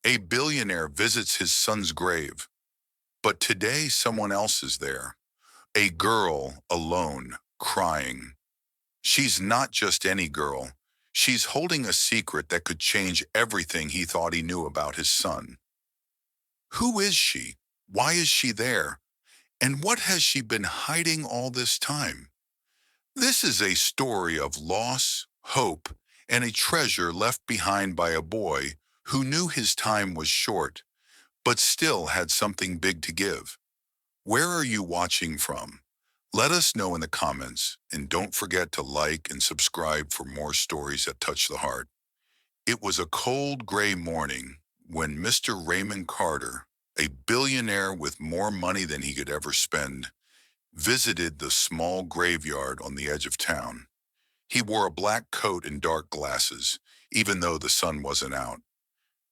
A billionaire visits his son's grave, but today someone else is there. A girl alone, crying. She's not just any girl. She's holding a secret that could change everything he thought he knew about his son. Who is she? Why is she there? And what has she been hiding all this time? This is a story of loss, hope, and a treasure left behind by a boy who knew his time was short, but still had something big to give. Where are you watching from? Let us know in the comments, and don't forget to like and subscribe for more stories that touch the heart. It was a cold gray morning when Mr. Raymond Carter, a billionaire with more money than he could ever spend, visited the small graveyard on the edge of town. He wore a black coat and dark glasses, even though the sun wasn't out.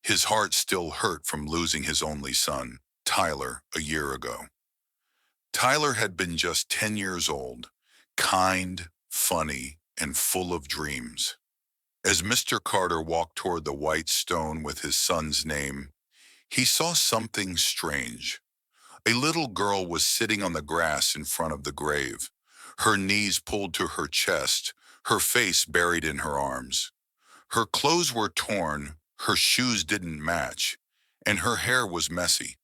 His heart still hurt from losing his only son, Tyler, a year ago. Tyler had been just 10 years old, kind, funny, and full of dreams. As Mr. Carter walked toward the white stone with his son's name, he saw something strange. A little girl was sitting on the grass in front of the grave, her knees pulled to her chest, her face buried in her arms. Her clothes were torn, her shoes didn't match, and her hair was messy.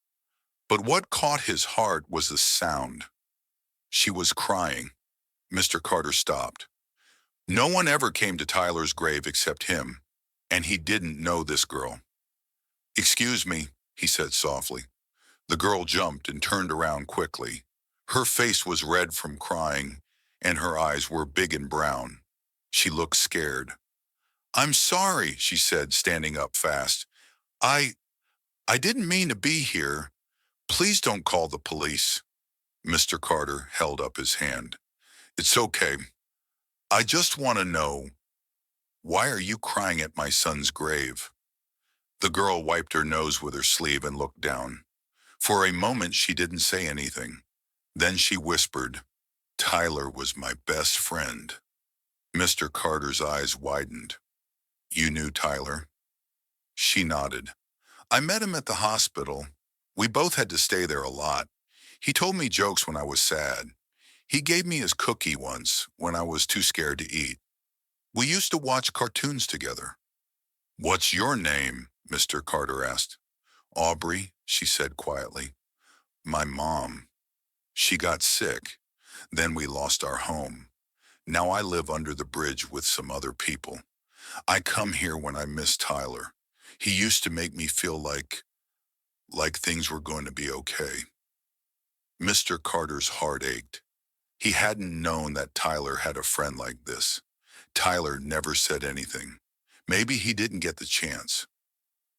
But what caught his heart was the sound. She was crying. Mr. Carter stopped. No one ever came to Tyler's grave except him, and he didn't know this girl. "Excuse me," he said softly. The girl jumped and turned around quickly. Her face was red from crying, and her eyes were big and brown. She looked scared. "I'm sorry," she said, standing up fast. I, I didn't mean to be here. Please don't call the police." Mr. Carter held up his hand. "It's okay. I just want to know, why are you crying at my son's grave?" The girl wiped her nose with her sleeve and looked down. For a moment, she didn't say anything. Then she whispered, "Tyler was my best friend." Mr. Carter's eyes widened. "You knew Tyler?" She nodded. "I met him at the hospital. We both had to stay there a lot. He told me jokes when I was sad. He gave me his cookie once when I was too scared to eat. We used to watch cartoons together." "What's your name?" Mr. Carter asked. "Aubrey," she said quietly. "My mom. She got sick. Then we lost our home. Now I live under the bridge with some other people. I come here when I miss Tyler. He used to make me feel like things were going to be okay." Mr. Carter's heart ached. He hadn't known that Tyler had a friend like this. Tyler never said anything. Maybe he didn't get the chance.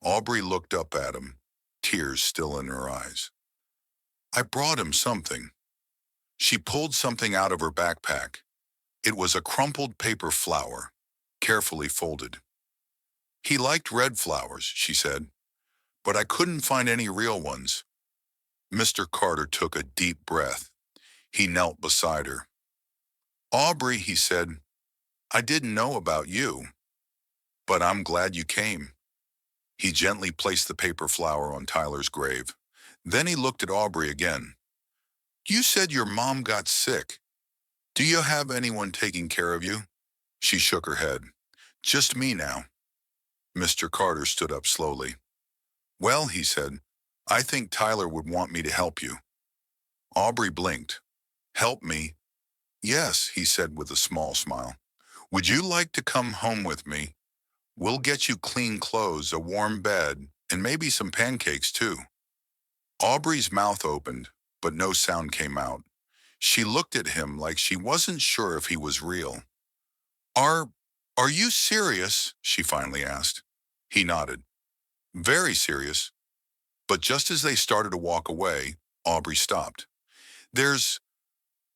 Aubrey looked up at him, tears still in her eyes. "I brought him something." She pulled something out of her backpack. It was a crumpled paper flower, carefully folded. "He liked red flowers," she said, "but I couldn't find any real ones." Mr. Carter took a deep breath. He knelt beside her. "Aubrey," he said, "I didn't know about you, but I'm glad you came." He gently placed the paper flower on Tyler's grave. Then he looked at Aubrey again. "You said your mom got sick. Do you have anyone taking care of you?" She shook her head. "Just me now." Mr. Carter stood up slowly. "Well," he said, "I think Tyler would want me to help you." Aubrey blinked. "Help me?" "Yes," he said with a small smile. "Would you like to come home with me? We'll get you clean clothes, a warm bed, and maybe some pancakes too." Aubrey's mouth opened, but no sound came out. She looked at him like she wasn't sure if he was real. Are, are you serious?" she finally asked. He nodded. "Very serious." But just as they started to walk away, Aubrey stopped. There's,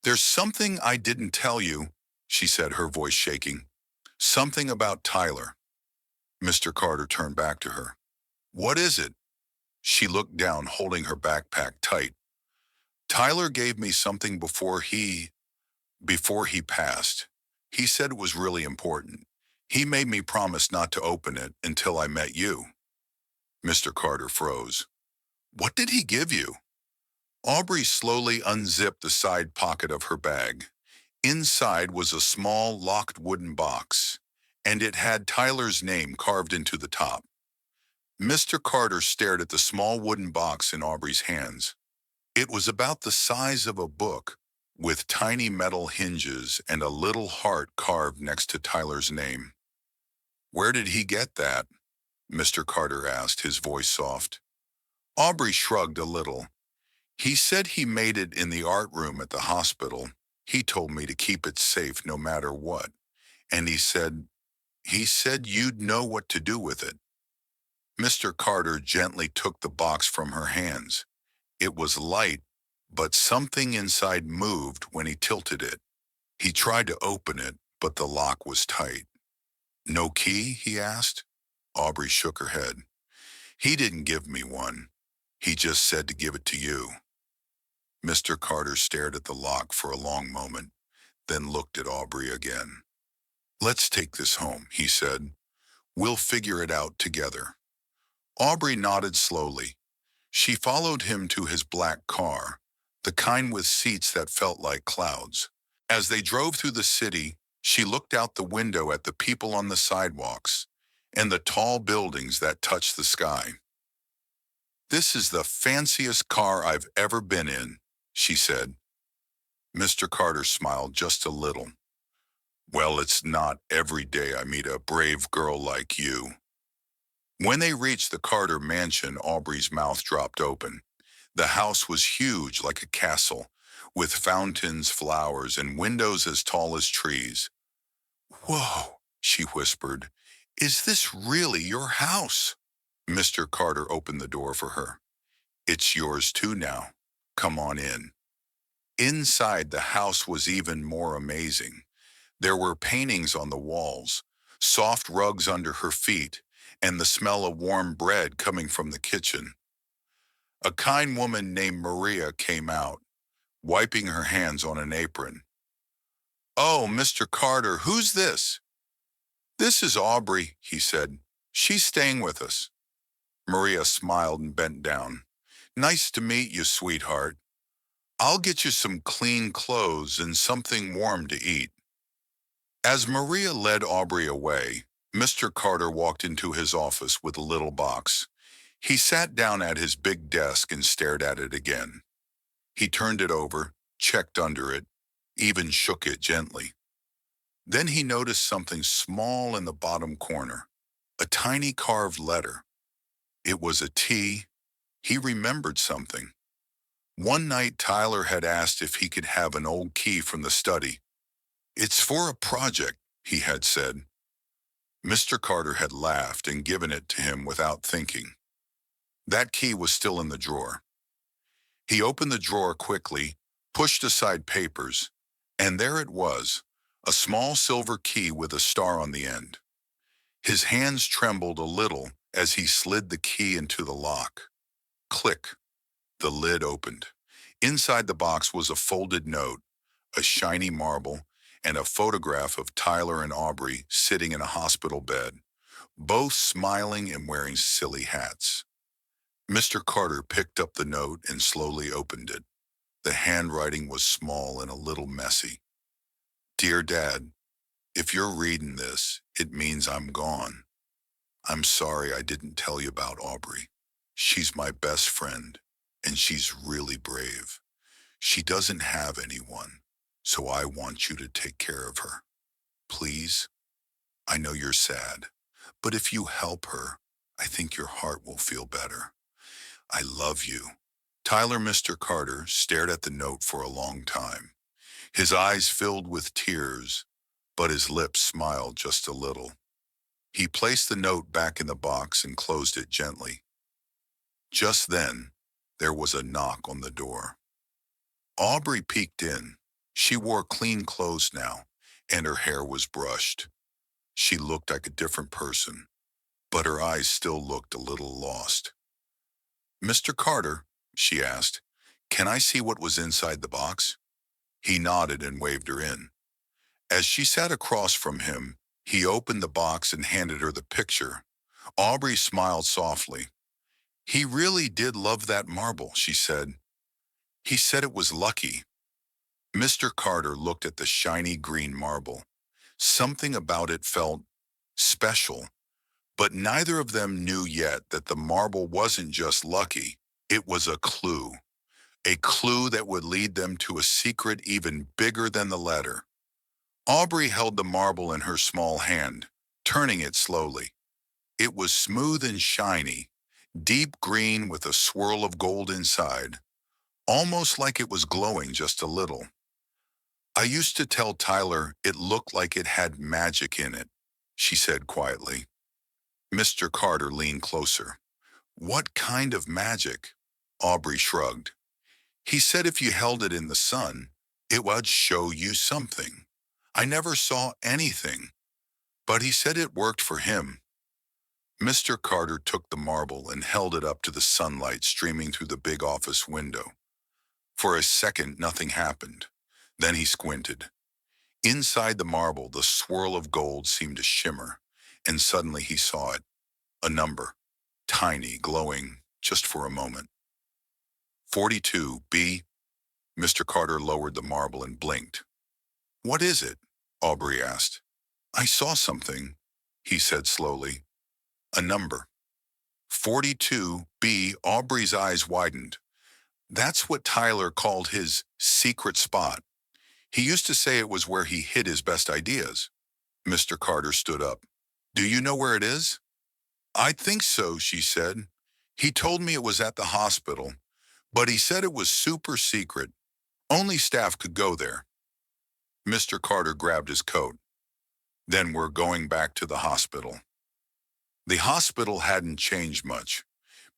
there's something I didn't tell you," she said, her voice shaking. "Something about Tyler." Mr. Carter turned back to her. "What is it?" She looked down, holding her backpack tight. "Tyler gave me something before he passed. He said it was really important. He made me promise not to open it until I met you." Mr. Carter froze. What did he give you? Aubrey slowly unzipped the side pocket of her bag. Inside was a small, locked wooden box, and it had Tyler's name carved into the top. Mr. Carter stared at the small wooden box in Aubrey's hands. It was about the size of a book, with tiny metal hinges and a little heart carved next to Tyler's name. Where did he get that? Mr. Carter asked, his voice soft. Aubrey shrugged a little. He said he made it in the art room at the hospital. He told me to keep it safe no matter what. And he said you'd know what to do with it. Mr. Carter gently took the box from her hands. It was light, but something inside moved when he tilted it. He tried to open it, but the lock was tight. No key? He asked. Aubrey shook her head. He didn't give me one. He just said to give it to you. Mr. Carter stared at the lock for a long moment, then looked at Aubrey again. Let's take this home, he said. We'll figure it out together. Aubrey nodded slowly. She followed him to his black car, the kind with seats that felt like clouds. As they drove through the city, she looked out the window at the people on the sidewalks and the tall buildings that touched the sky. This is the fanciest car I've ever been in, she said. Mr. Carter smiled just a little. Well, it's not every day I meet a brave girl like you. When they reached the Carter mansion, Aubrey's mouth dropped open. The house was huge, like a castle, with fountains, flowers, and windows as tall as trees. Whoa, she whispered. Is this really your house? Mr. Carter opened the door for her. It's yours too now. Come on in. Inside, the house was even more amazing. There were paintings on the walls, soft rugs under her feet, and the smell of warm bread coming from the kitchen. A kind woman named Maria came out, wiping her hands on an apron. Oh, Mr. Carter, who's this? This is Aubrey, he said. She's staying with us. Maria smiled and bent down. Nice to meet you, sweetheart. I'll get you some clean clothes and something warm to eat. As Maria led Aubrey away, Mr. Carter walked into his office with a little box. He sat down at his big desk and stared at it again. He turned it over, checked under it, even shook it gently. Then he noticed something small in the bottom corner, a tiny carved letter. It was a T. He remembered something. One night, Tyler had asked if he could have an old key from the study. It's for a project, he had said. Mr. Carter had laughed and given it to him without thinking. That key was still in the drawer. He opened the drawer quickly, pushed aside papers, and there it was, a small silver key with a star on the end. His hands trembled a little as he slid the key into the lock. Click. The lid opened. Inside the box was a folded note, a shiny marble, and a photograph of Tyler and Aubrey sitting in a hospital bed, both smiling and wearing silly hats. Mr. Carter picked up the note and slowly opened it. The handwriting was small and a little messy. Dear Dad, if you're reading this, it means I'm gone. I'm sorry I didn't tell you about Aubrey. She's my best friend, and she's really brave. She doesn't have anyone, so I want you to take care of her. Please? I know you're sad, but if you help her, I think your heart will feel better. I love you. Tyler Mr. Carter stared at the note for a long time. His eyes filled with tears, but his lips smiled just a little. He placed the note back in the box and closed it gently. Just then, there was a knock on the door. Aubrey peeked in. She wore clean clothes now, and her hair was brushed. She looked like a different person, but her eyes still looked a little lost. Mr. Carter, she asked, can I see what was inside the box? He nodded and waved her in. As she sat across from him, he opened the box and handed her the picture. Aubrey smiled softly. He really did love that marble, she said. He said it was lucky. Mr. Carter looked at the shiny green marble. Something about it felt special, but neither of them knew yet that the marble wasn't just lucky. It was a clue that would lead them to a secret even bigger than the letter. Aubrey held the marble in her small hand, turning it slowly. It was smooth and shiny, deep green with a swirl of gold inside, almost like it was glowing just a little. I used to tell Tyler it looked like it had magic in it, she said quietly. Mr. Carter leaned closer. What kind of magic? Aubrey shrugged. He said if you held it in the sun, it would show you something. I never saw anything, but he said it worked for him. Mr. Carter took the marble and held it up to the sunlight streaming through the big office window. For a second, nothing happened. Then he squinted. Inside the marble, the swirl of gold seemed to shimmer, and suddenly he saw it. A number, tiny, glowing, just for a moment. 42B. Mr. Carter lowered the marble and blinked. What is it? Aubrey asked. I saw something, he said slowly. A number. 42B. Aubrey's eyes widened. That's what Tyler called his secret spot. He used to say it was where he hid his best ideas. Mr. Carter stood up. Do you know where it is? I think so, she said. He told me it was at the hospital, but he said it was super secret. Only staff could go there. Mr. Carter grabbed his coat. Then we're going back to the hospital. The hospital hadn't changed much.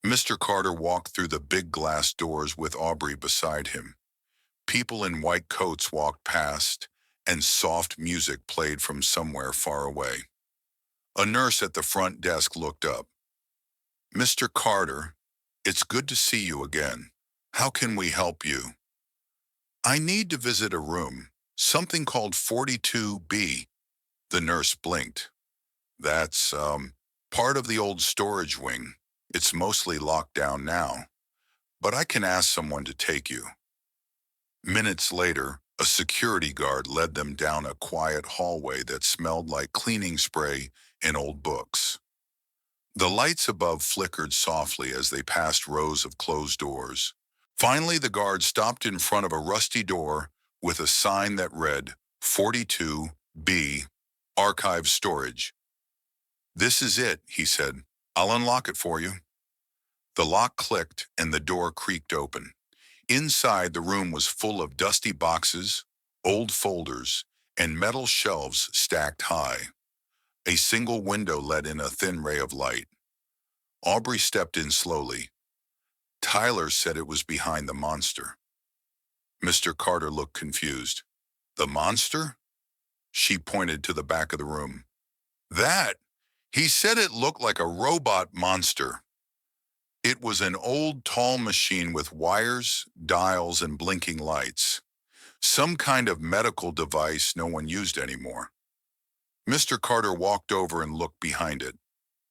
Mr. Carter walked through the big glass doors with Aubrey beside him. People in white coats walked past, and soft music played from somewhere far away. A nurse at the front desk looked up. Mr. Carter, it's good to see you again. How can we help you? I need to visit a room, something called 42B. The nurse blinked. That's, part of the old storage wing. It's mostly locked down now, but I can ask someone to take you. Minutes later, a security guard led them down a quiet hallway that smelled like cleaning spray and old books. The lights above flickered softly as they passed rows of closed doors. Finally, the guard stopped in front of a rusty door with a sign that read 42B, Archive Storage. This is it, he said. I'll unlock it for you. The lock clicked and the door creaked open. Inside, the room was full of dusty boxes, old folders, and metal shelves stacked high. A single window let in a thin ray of light. Aubrey stepped in slowly. Tyler said it was behind the monster. Mr. Carter looked confused. The monster? She pointed to the back of the room. That? He said it looked like a robot monster. It was an old, tall machine with wires, dials, and blinking lights. Some kind of medical device no one used anymore. Mr. Carter walked over and looked behind it.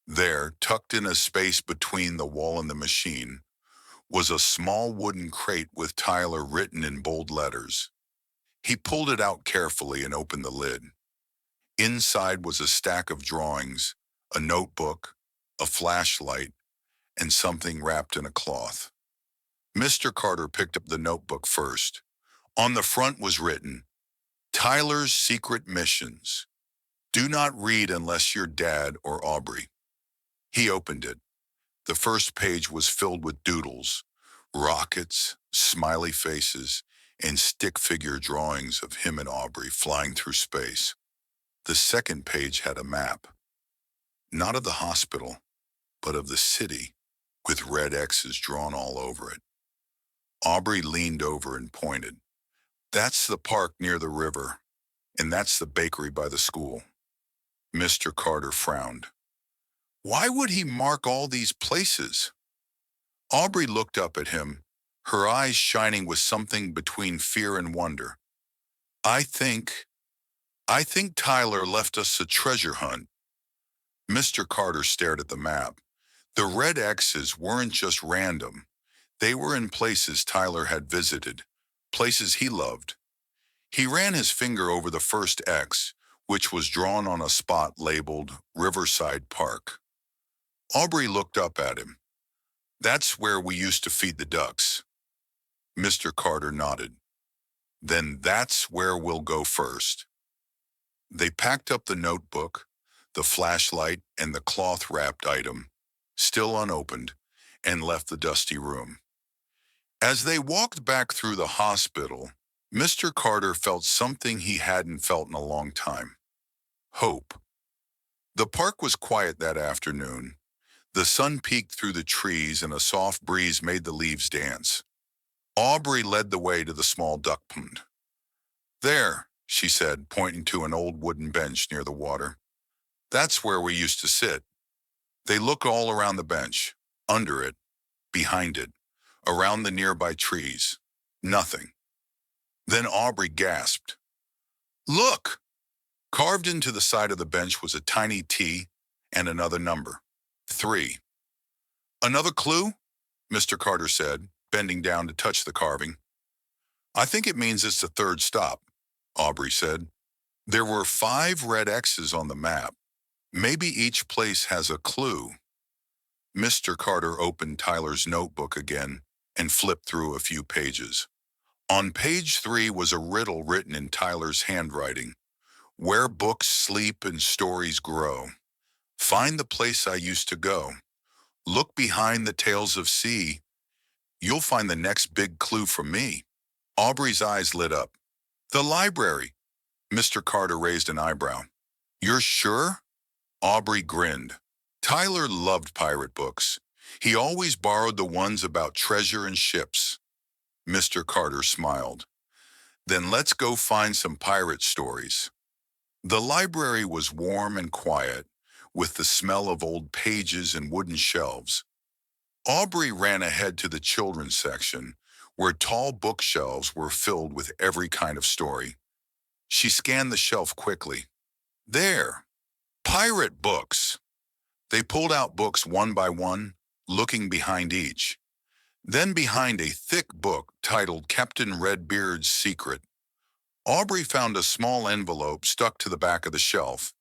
There, tucked in a space between the wall and the machine, was a small wooden crate with Tyler written in bold letters. He pulled it out carefully and opened the lid. Inside was a stack of drawings, a notebook, a flashlight, and something wrapped in a cloth. Mr. Carter picked up the notebook first. On the front was written, Tyler's Secret Missions. Do not read unless you're Dad or Aubrey. He opened it. The first page was filled with doodles, rockets, smiley faces, and stick figure drawings of him and Aubrey flying through space. The second page had a map, not of the hospital, but of the city, with red X's drawn all over it. Aubrey leaned over and pointed. That's the park near the river, and that's the bakery by the school. Mr. Carter frowned. Why would he mark all these places? Aubrey looked up at him, her eyes shining with something between fear and wonder. I think Tyler left us a treasure hunt. Mr. Carter stared at the map. The red X's weren't just random. They were in places Tyler had visited, places he loved. He ran his finger over the first X, which was drawn on a spot labeled Riverside Park. Aubrey looked up at him. "That's where we used to feed the ducks." Mr. Carter nodded. "Then that's where we'll go first." They packed up the notebook, the flashlight, and the cloth-wrapped item, still unopened, and left the dusty room. As they walked back through the hospital, Mr. Carter felt something he hadn't felt in a long time: hope. The park was quiet that afternoon. The sun peeked through the trees and a soft breeze made the leaves dance. Aubrey led the way to the small duck pond. "There," she said, pointing to an old wooden bench near the water. "That's where we used to sit." They looked all around the bench, under it, behind it, around the nearby trees. Nothing. Then Aubrey gasped. "Look!" Carved into the side of the bench was a tiny T and another number. 3. "Another clue?" Mr. Carter said, bending down to touch the carving. "I think it means it's the third stop," Aubrey said. There were 5 red X's on the map. Maybe each place has a clue. Mr. Carter opened Tyler's notebook again and flipped through a few pages. On page 3 was a riddle written in Tyler's handwriting. "Where books sleep and stories grow. Find the place I used to go. Look behind the tales of sea. You'll find the next big clue from me." Aubrey's eyes lit up. "The library." Mr. Carter raised an eyebrow. "You're sure?" Aubrey grinned. Tyler loved pirate books. He always borrowed the ones about treasure and ships. Mr. Carter smiled. "Then let's go find some pirate stories." The library was warm and quiet, with the smell of old pages and wooden shelves. Aubrey ran ahead to the children's section, where tall bookshelves were filled with every kind of story. She scanned the shelf quickly. There! Pirate books! They pulled out books one by one, looking behind each. Then behind a thick book titled Captain Redbeard's Secret, Aubrey found a small envelope stuck to the back of the shelf.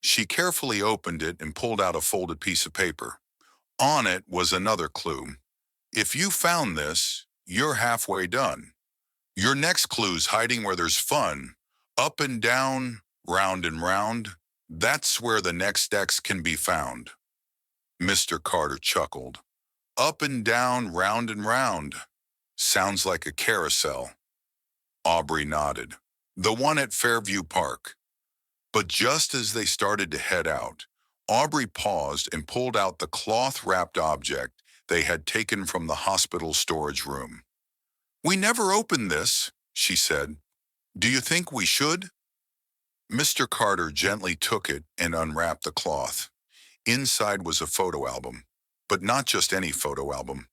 She carefully opened it and pulled out a folded piece of paper. On it was another clue. "If you found this, you're halfway done. Your next clue's hiding where there's fun. Up and down, round and round. That's where the next X can be found." Mr. Carter chuckled. "Up and down, round and round. Sounds like a carousel." Aubrey nodded. "The one at Fairview Park." But just as they started to head out, Aubrey paused and pulled out the cloth-wrapped object they had taken from the hospital storage room. "We never opened this," she said. "Do you think we should?" Mr. Carter gently took it and unwrapped the cloth. Inside was a photo album, but not just any photo album.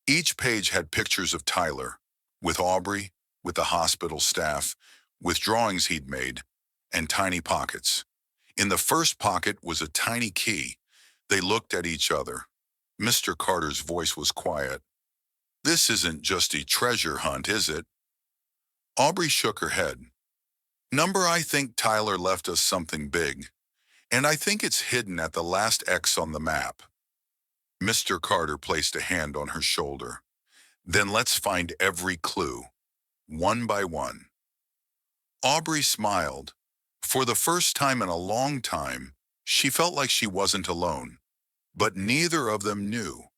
Each page had pictures of Tyler, with Aubrey, with the hospital staff, with drawings he'd made, and tiny pockets. In the first pocket was a tiny key. They looked at each other. Mr. Carter's voice was quiet. "This isn't just a treasure hunt, is it?" Aubrey shook her head. "Number, I think Tyler left us something big, and I think it's hidden at the last X on the map." Mr. Carter placed a hand on her shoulder. "Then let's find every clue, one by one." Aubrey smiled. For the first time in a long time, she felt like she wasn't alone. But neither of them knew.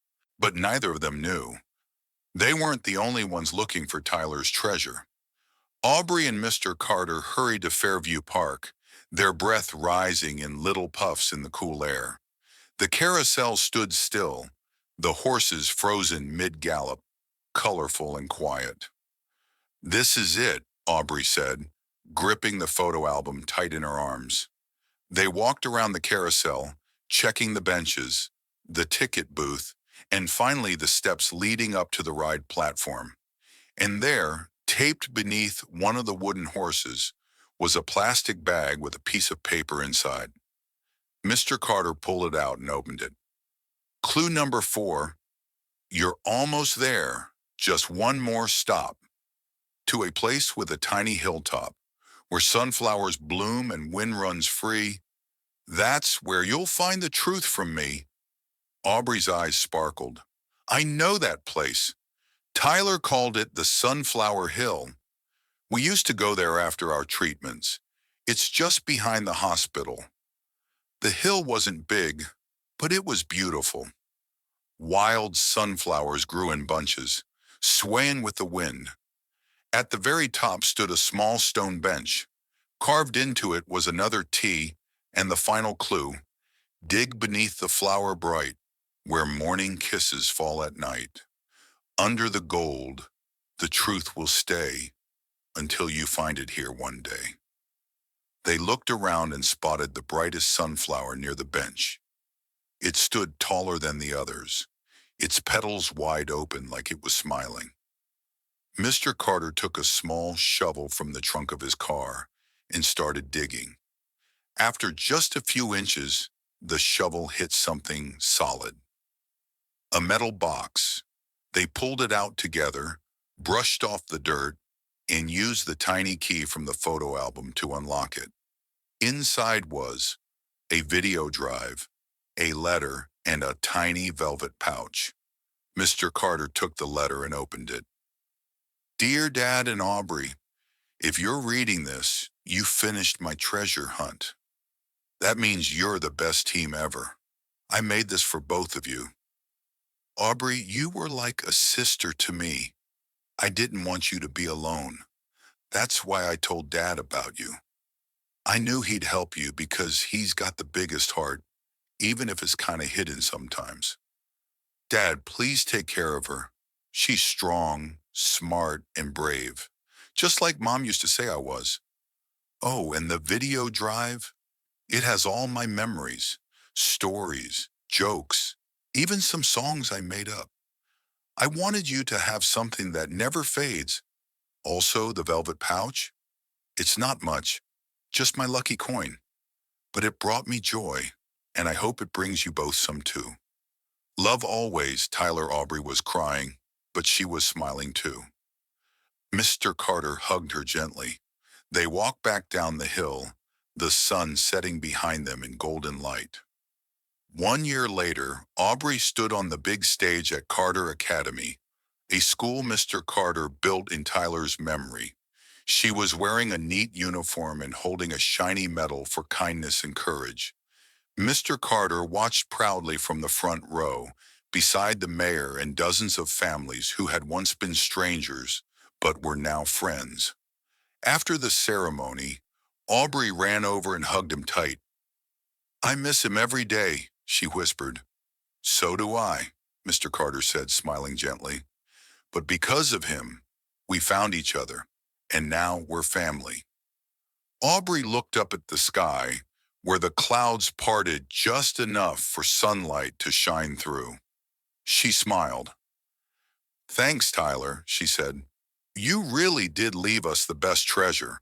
They weren't the only ones looking for Tyler's treasure. Aubrey and Mr. Carter hurried to Fairview Park, their breath rising in little puffs in the cool air. The carousel stood still, the horses frozen mid-gallop, colorful and quiet. "This is it," Aubrey said, gripping the photo album tight in her arms. They walked around the carousel, checking the benches, the ticket booth, and finally the steps leading up to the ride platform. And there, taped beneath one of the wooden horses, was a plastic bag with a piece of paper inside. Mr. Carter pulled it out and opened it. Clue number 4, you're almost there. Just one more stop. To a place with a tiny hilltop, where sunflowers bloom and wind runs free. That's where you'll find the truth from me. Aubrey's eyes sparkled. I know that place. Tyler called it the Sunflower Hill. We used to go there after our treatments. It's just behind the hospital. The hill wasn't big, but it was beautiful. Wild sunflowers grew in bunches, swaying with the wind. At the very top stood a small stone bench. Carved into it was another T and the final clue, dig beneath the flower bright, where morning kisses fall at night. Under the gold, the truth will stay until you find it here one day. They looked around and spotted the brightest sunflower near the bench. It stood taller than the others, its petals wide open like it was smiling. Mr. Carter took a small shovel from the trunk of his car and started digging. After just a few inches, the shovel hit something solid. A metal box. They pulled it out together, brushed off the dirt, and used the tiny key from the photo album to unlock it. Inside was a video drive, a letter, and a tiny velvet pouch. Mr. Carter took the letter and opened it. Dear Dad and Aubrey, if you're reading this, you finished my treasure hunt. That means you're the best team ever. I made this for both of you. Aubrey, you were like a sister to me. I didn't want you to be alone. That's why I told Dad about you. I knew he'd help you because he's got the biggest heart, even if it's kind of hidden sometimes. Dad, please take care of her. She's strong, smart, and brave, just like Mom used to say I was. Oh, and the video drive? It has all my memories, stories, jokes, even some songs I made up. I wanted you to have something that never fades. Also, the velvet pouch? It's not much, just my lucky coin. But it brought me joy, and I hope it brings you both some too. Love always, Tyler. Aubrey was crying, but she was smiling too. Mr. Carter hugged her gently. They walked back down the hill, the sun setting behind them in golden light. 1 year later, Aubrey stood on the big stage at Carter Academy, a school Mr. Carter built in Tyler's memory. She was wearing a neat uniform and holding a shiny medal for kindness and courage. Mr. Carter watched proudly from the front row, beside the mayor and dozens of families who had once been strangers, but were now friends. After the ceremony, Aubrey ran over and hugged him tight. I miss him every day, she whispered. So do I, Mr. Carter said, smiling gently. But because of him, we found each other, and now we're family. Aubrey looked up at the sky, where the clouds parted just enough for sunlight to shine through. She smiled. Thanks, Tyler, she said. You really did leave us the best treasure.